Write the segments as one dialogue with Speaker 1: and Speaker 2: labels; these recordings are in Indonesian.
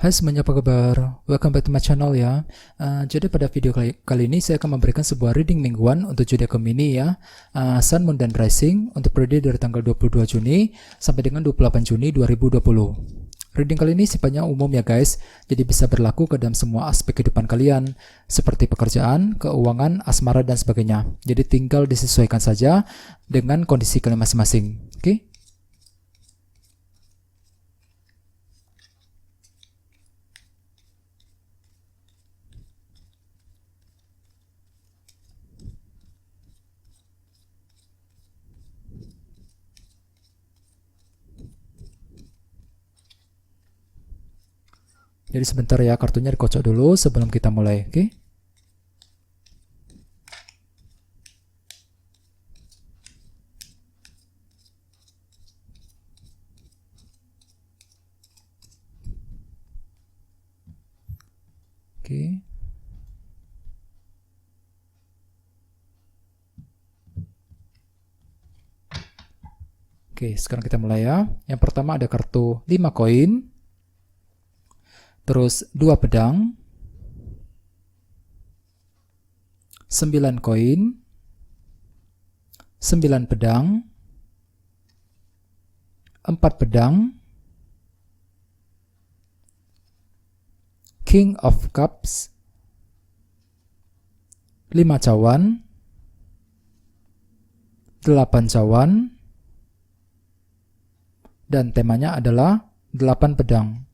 Speaker 1: Hai semuanya, apa kabar? Welcome back to my channel ya. Jadi pada video kali ini saya akan memberikan sebuah reading mingguan untuk zodiak Gemini ya. Sun, Moon, dan Rising untuk periode dari tanggal 22 Juni sampai dengan 28 Juni 2020. Reading kali ini sifatnya umum ya guys, jadi bisa berlaku ke dalam semua aspek kehidupan kalian, seperti pekerjaan, keuangan, asmara, dan sebagainya. Jadi tinggal disesuaikan saja dengan kondisi kalian masing-masing. Oke? Jadi sebentar ya, kartunya dikocok dulu sebelum kita mulai, oke? Oke. Oke, sekarang kita mulai ya. Yang pertama ada kartu 5 koin. Terus 2 pedang, 9 koin, 9 pedang, 4 pedang, King of Cups, 5 cawan, 8 cawan, dan temanya adalah 8 pedang.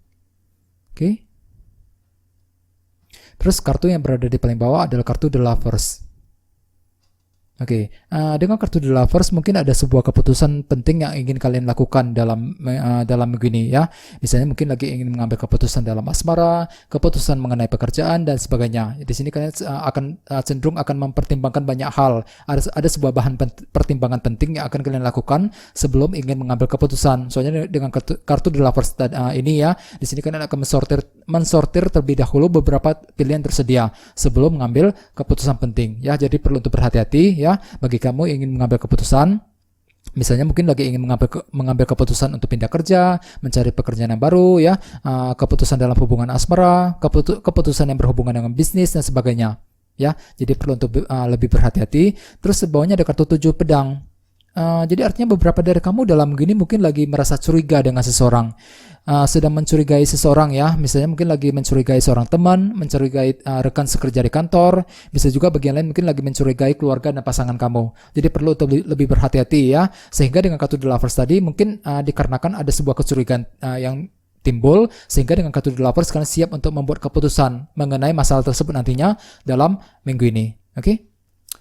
Speaker 1: Oke. Terus kartu yang berada di paling bawah adalah kartu The Lovers. Oke, dengan kartu The Lovers mungkin ada sebuah keputusan penting yang ingin kalian lakukan dalam minggu ini ya. Misalnya mungkin lagi ingin mengambil keputusan dalam asmara, keputusan mengenai pekerjaan dan sebagainya. Di sini kalian akan cenderung akan mempertimbangkan banyak hal. Ada sebuah bahan pertimbangan penting yang akan kalian lakukan sebelum ingin mengambil keputusan. Soalnya dengan kartu The Lovers ini ya, di sini kalian akan mensortir terlebih dahulu beberapa pilihan tersedia sebelum mengambil keputusan penting ya. Jadi perlu untuk berhati-hati ya. Bagi kamu ingin mengambil keputusan, misalnya mungkin lagi ingin mengambil keputusan untuk pindah kerja, mencari pekerjaan yang baru ya, keputusan dalam hubungan asmara, keputusan yang berhubungan dengan bisnis dan sebagainya ya. Jadi perlu untuk lebih berhati-hati. Terus bawahnya ada kartu 7 pedang. Jadi artinya beberapa dari kamu dalam gini mungkin lagi merasa curiga dengan seseorang, sedang mencurigai seseorang ya. Misalnya mungkin lagi mencurigai seorang teman, mencurigai rekan sekerja di kantor, bisa juga bagian lain mungkin lagi mencurigai keluarga dan pasangan kamu. Jadi perlu lebih berhati-hati ya. Sehingga dengan kartu The Lovers tadi mungkin dikarenakan ada sebuah kecurigaan yang timbul, sehingga dengan kartu The Lovers kalian siap untuk membuat keputusan mengenai masalah tersebut nantinya dalam minggu ini. Oke?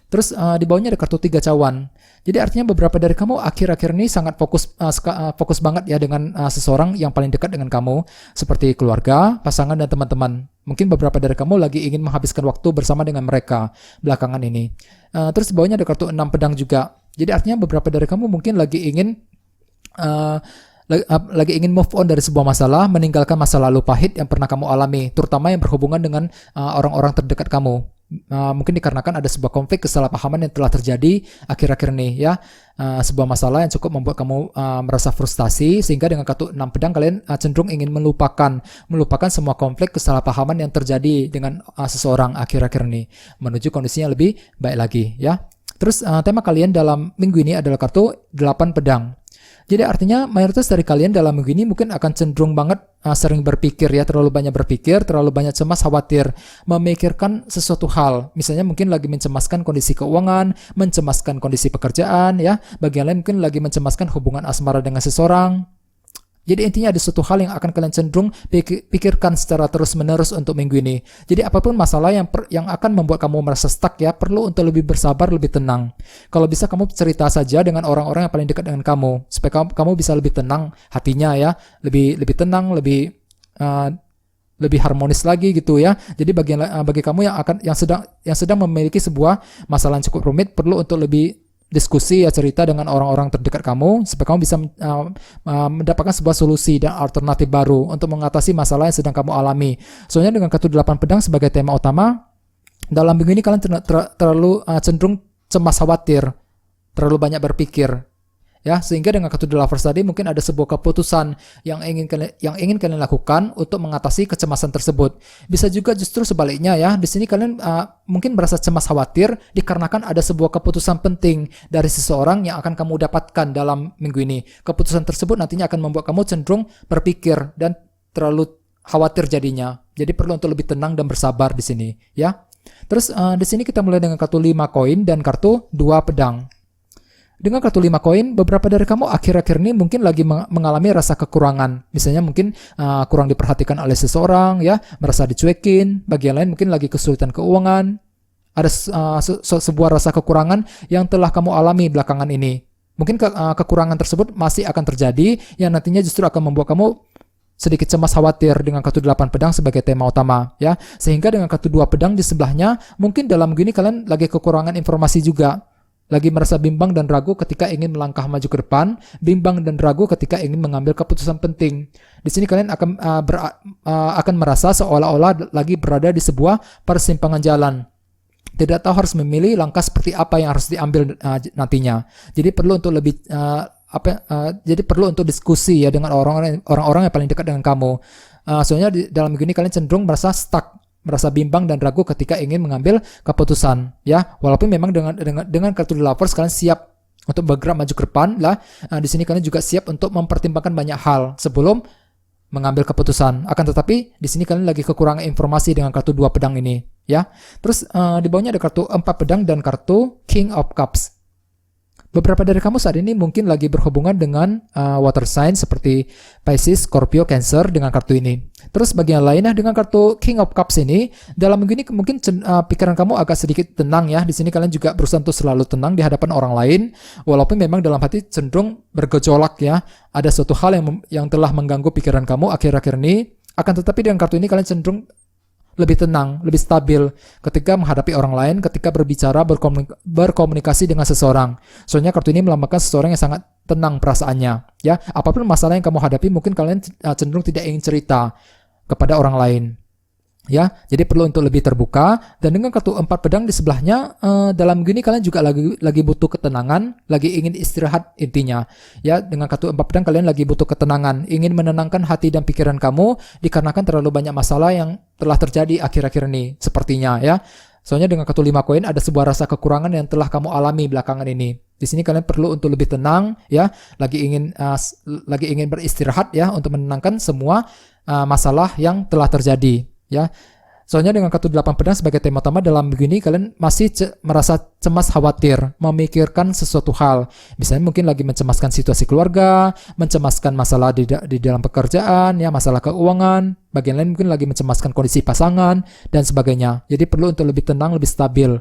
Speaker 1: Terus di bawahnya ada kartu 3 cawan. Jadi artinya beberapa dari kamu akhir-akhir ini sangat fokus banget ya dengan seseorang yang paling dekat dengan kamu, seperti keluarga, pasangan, dan teman-teman. Mungkin beberapa dari kamu lagi ingin menghabiskan waktu bersama dengan mereka belakangan ini. Terus di bawahnya ada kartu 6 pedang juga. Jadi artinya beberapa dari kamu mungkin lagi ingin move on dari sebuah masalah, meninggalkan masa lalu pahit yang pernah kamu alami, terutama yang berhubungan dengan orang-orang terdekat kamu. Mungkin dikarenakan ada sebuah konflik kesalahpahaman yang telah terjadi akhir-akhir ini ya, sebuah masalah yang cukup membuat kamu merasa frustasi, sehingga dengan kartu 6 pedang kalian cenderung ingin melupakan semua konflik kesalahpahaman yang terjadi dengan seseorang akhir-akhir ini, menuju kondisinya lebih baik lagi ya. Terus tema kalian dalam minggu ini adalah kartu 8 pedang. Jadi artinya mayoritas dari kalian dalam minggu ini mungkin akan cenderung banget sering berpikir ya, terlalu banyak berpikir, terlalu banyak cemas, khawatir, memikirkan sesuatu hal. Misalnya mungkin lagi mencemaskan kondisi keuangan, mencemaskan kondisi pekerjaan ya. Bagian lain mungkin lagi mencemaskan hubungan asmara dengan seseorang. Jadi intinya ada suatu hal yang akan kalian cenderung pikirkan secara terus-menerus untuk minggu ini. Jadi apapun masalah yang akan membuat kamu merasa stuck ya, perlu untuk lebih bersabar, lebih tenang. Kalau bisa kamu cerita saja dengan orang-orang yang paling dekat dengan kamu, supaya kamu bisa lebih tenang hatinya ya, lebih tenang, lebih harmonis lagi gitu ya. Jadi bagi kamu yang sedang memiliki sebuah masalah yang cukup rumit, perlu untuk lebih diskusi ya, cerita dengan orang-orang terdekat kamu supaya kamu bisa mendapatkan sebuah solusi dan alternatif baru untuk mengatasi masalah yang sedang kamu alami. Soalnya dengan kartu 8 pedang sebagai tema utama, dalam minggu ini kalian terlalu cenderung cemas, khawatir, terlalu banyak berpikir Ya, sehingga dengan kartu The Lovers tadi mungkin ada sebuah keputusan yang ingin kalian lakukan untuk mengatasi kecemasan tersebut. Bisa juga justru sebaliknya ya. Di sini kalian mungkin merasa cemas khawatir dikarenakan ada sebuah keputusan penting dari seseorang yang akan kamu dapatkan dalam minggu ini. Keputusan tersebut nantinya akan membuat kamu cenderung berpikir dan terlalu khawatir jadinya. Jadi perlu untuk lebih tenang dan bersabar di sini ya. Terus di sini kita mulai dengan kartu 5 koin dan kartu 2 pedang. Dengan kartu 5 koin, beberapa dari kamu akhir-akhir ini mungkin lagi mengalami rasa kekurangan. Misalnya mungkin kurang diperhatikan oleh seseorang, ya, merasa dicuekin. Bagian lain mungkin lagi kesulitan keuangan. Ada sebuah rasa kekurangan yang telah kamu alami belakangan ini. Mungkin kekurangan tersebut masih akan terjadi, yang nantinya justru akan membuat kamu sedikit cemas khawatir dengan kartu 8 pedang sebagai tema utama, ya. Sehingga dengan kartu 2 pedang di sebelahnya, mungkin dalam gini kalian lagi kekurangan informasi juga. Lagi merasa bimbang dan ragu ketika ingin melangkah maju ke depan, bimbang dan ragu ketika ingin mengambil keputusan penting. Di sini kalian akan merasa seolah-olah lagi berada di sebuah persimpangan jalan. Tidak tahu harus memilih langkah seperti apa yang harus diambil nantinya. Jadi perlu untuk jadi perlu untuk diskusi ya dengan orang-orang yang paling dekat dengan kamu. Soalnya dalam minggu ini kalian cenderung merasa stuck, merasa bimbang dan ragu ketika ingin mengambil keputusan, ya. Walaupun memang dengan kartu The Lovers kalian siap untuk bergerak maju ke depan lah. Di sini kalian juga siap untuk mempertimbangkan banyak hal sebelum mengambil keputusan. Akan tetapi di sini kalian lagi kekurangan informasi dengan kartu 2 pedang ini, ya. Terus di bawahnya ada kartu 4 pedang dan kartu King of Cups. Beberapa dari kamu saat ini mungkin lagi berhubungan dengan water sign seperti Pisces, Scorpio, Cancer dengan kartu ini. Terus bagian lainnya dengan kartu King of Cups ini, dalam minggu ini mungkin pikiran kamu agak sedikit tenang ya. Di sini kalian juga berusaha untuk selalu tenang di hadapan orang lain, walaupun memang dalam hati cenderung bergejolak ya. Ada suatu hal yang telah mengganggu pikiran kamu akhir-akhir ini. Akan tetapi dengan kartu ini kalian cenderung lebih tenang, lebih stabil ketika menghadapi orang lain, ketika berbicara, berkomunikasi dengan seseorang. Soalnya kartu ini melambangkan seseorang yang sangat tenang perasaannya. Ya, apapun masalah yang kamu hadapi, mungkin kalian cenderung tidak ingin cerita kepada orang lain. Ya, jadi perlu untuk lebih terbuka. Dan dengan kartu 4 pedang di sebelahnya, dalam gini kalian juga lagi butuh ketenangan, lagi ingin istirahat intinya. Ya, dengan kartu 4 pedang kalian lagi butuh ketenangan, ingin menenangkan hati dan pikiran kamu dikarenakan terlalu banyak masalah yang telah terjadi akhir-akhir ini sepertinya ya. Soalnya dengan kartu 5 koin ada sebuah rasa kekurangan yang telah kamu alami belakangan ini. Di sini kalian perlu untuk lebih tenang ya, lagi ingin beristirahat ya untuk menenangkan semua masalah yang telah terjadi. Ya, soalnya dengan kartu 8 pedang sebagai tema utama dalam begini kalian masih merasa cemas khawatir, memikirkan sesuatu hal. Misalnya mungkin lagi mencemaskan situasi keluarga, mencemaskan masalah di dalam pekerjaan, ya masalah keuangan. Bagian lain mungkin lagi mencemaskan kondisi pasangan dan sebagainya. Jadi perlu untuk lebih tenang, lebih stabil.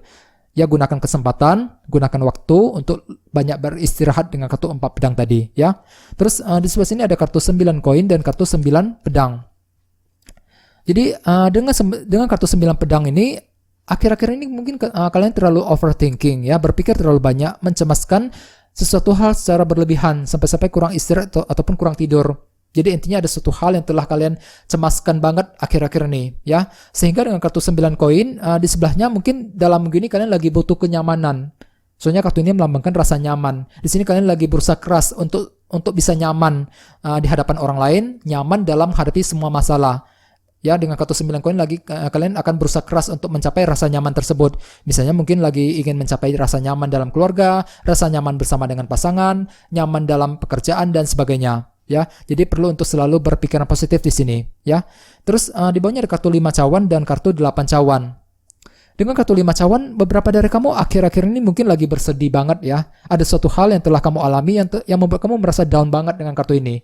Speaker 1: Ya, gunakan kesempatan, gunakan waktu untuk banyak beristirahat dengan kartu 4 pedang tadi. Ya, terus di sebelah sini ada kartu 9 koin dan kartu 9 pedang. Jadi dengan kartu 9 pedang ini akhir-akhir ini mungkin kalian terlalu overthinking ya, berpikir terlalu banyak, mencemaskan sesuatu hal secara berlebihan sampai kurang istirahat ataupun kurang tidur. Jadi intinya ada suatu hal yang telah kalian cemaskan banget akhir-akhir ini ya. Sehingga dengan kartu 9 koin di sebelahnya mungkin dalam begini kalian lagi butuh kenyamanan. Soalnya kartu ini melambangkan rasa nyaman. Di sini kalian lagi berusaha keras untuk bisa nyaman di hadapan orang lain, nyaman dalam menghadapi semua masalah. Ya, dengan kartu 9 koin lagi kalian akan berusaha keras untuk mencapai rasa nyaman tersebut. Misalnya mungkin lagi ingin mencapai rasa nyaman dalam keluarga, rasa nyaman bersama dengan pasangan, nyaman dalam pekerjaan dan sebagainya. Ya, jadi perlu untuk selalu berpikiran positif di sini. Ya, terus di bawahnya ada kartu 5 cawan dan kartu 8 cawan. Dengan kartu 5 cawan, beberapa dari kamu akhir-akhir ini mungkin lagi bersedih banget ya. Ada suatu hal yang telah kamu alami yang membuat kamu merasa down banget dengan kartu ini.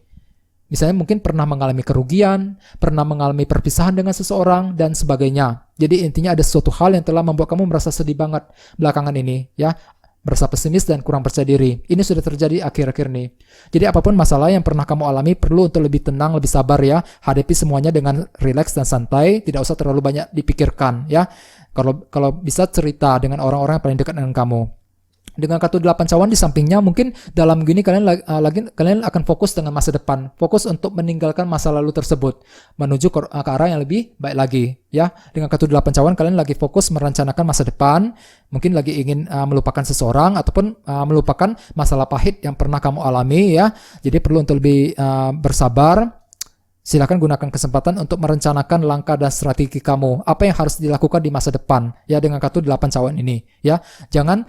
Speaker 1: Misalnya mungkin pernah mengalami kerugian, pernah mengalami perpisahan dengan seseorang, dan sebagainya. Jadi intinya ada suatu hal yang telah membuat kamu merasa sedih banget belakangan ini, ya. Merasa pesimis dan kurang percaya diri. Ini sudah terjadi akhir-akhir ini. Jadi apapun masalah yang pernah kamu alami, perlu untuk lebih tenang, lebih sabar ya. Hadapi semuanya dengan rileks dan santai, tidak usah terlalu banyak dipikirkan ya. Kalau bisa cerita dengan orang-orang yang paling dekat dengan kamu. Dengan kartu 8 cawan di sampingnya, mungkin dalam gini kalian akan fokus dengan masa depan, fokus untuk meninggalkan masa lalu tersebut, menuju ke arah yang lebih baik lagi, ya. Dengan kartu 8 cawan kalian lagi fokus merencanakan masa depan, mungkin lagi ingin melupakan seseorang ataupun melupakan masalah pahit yang pernah kamu alami, ya. Jadi perlu untuk lebih bersabar. Silakan gunakan kesempatan untuk merencanakan langkah dan strategi kamu, apa yang harus dilakukan di masa depan, ya, dengan kartu 8 cawan ini, ya. Jangan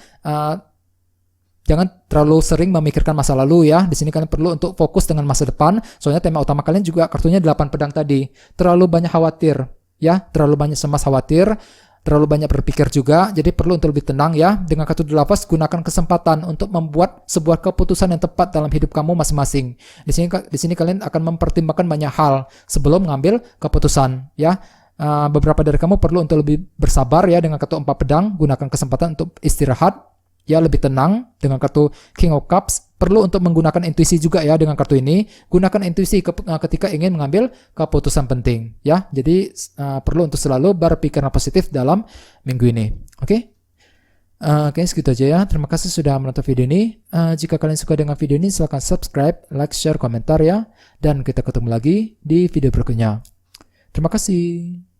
Speaker 1: terlalu sering memikirkan masa lalu, ya. Di sini kalian perlu untuk fokus dengan masa depan. Soalnya tema utama kalian juga kartunya 8 pedang tadi. Terlalu banyak khawatir, ya. Terlalu banyak cemas khawatir, terlalu banyak berpikir juga. Jadi perlu untuk lebih tenang, ya. Dengan kartu The Lovers, gunakan kesempatan untuk membuat sebuah keputusan yang tepat dalam hidup kamu masing-masing. Di sini kalian akan mempertimbangkan banyak hal sebelum mengambil keputusan, ya. Beberapa dari kamu perlu untuk lebih bersabar, ya, dengan kartu 4 pedang. Gunakan kesempatan untuk istirahat, ya, lebih tenang. Dengan kartu King of Cups, perlu untuk menggunakan intuisi juga, ya. Dengan kartu ini gunakan intuisi ketika ingin mengambil keputusan penting, ya. Jadi perlu untuk selalu berpikiran positif dalam minggu ini. Oke, segitu aja, ya. Terima kasih sudah menonton video ini. Jika kalian suka dengan video ini, silahkan subscribe, like, share, komentar, ya. Dan kita ketemu lagi di video berikutnya. Terima kasih.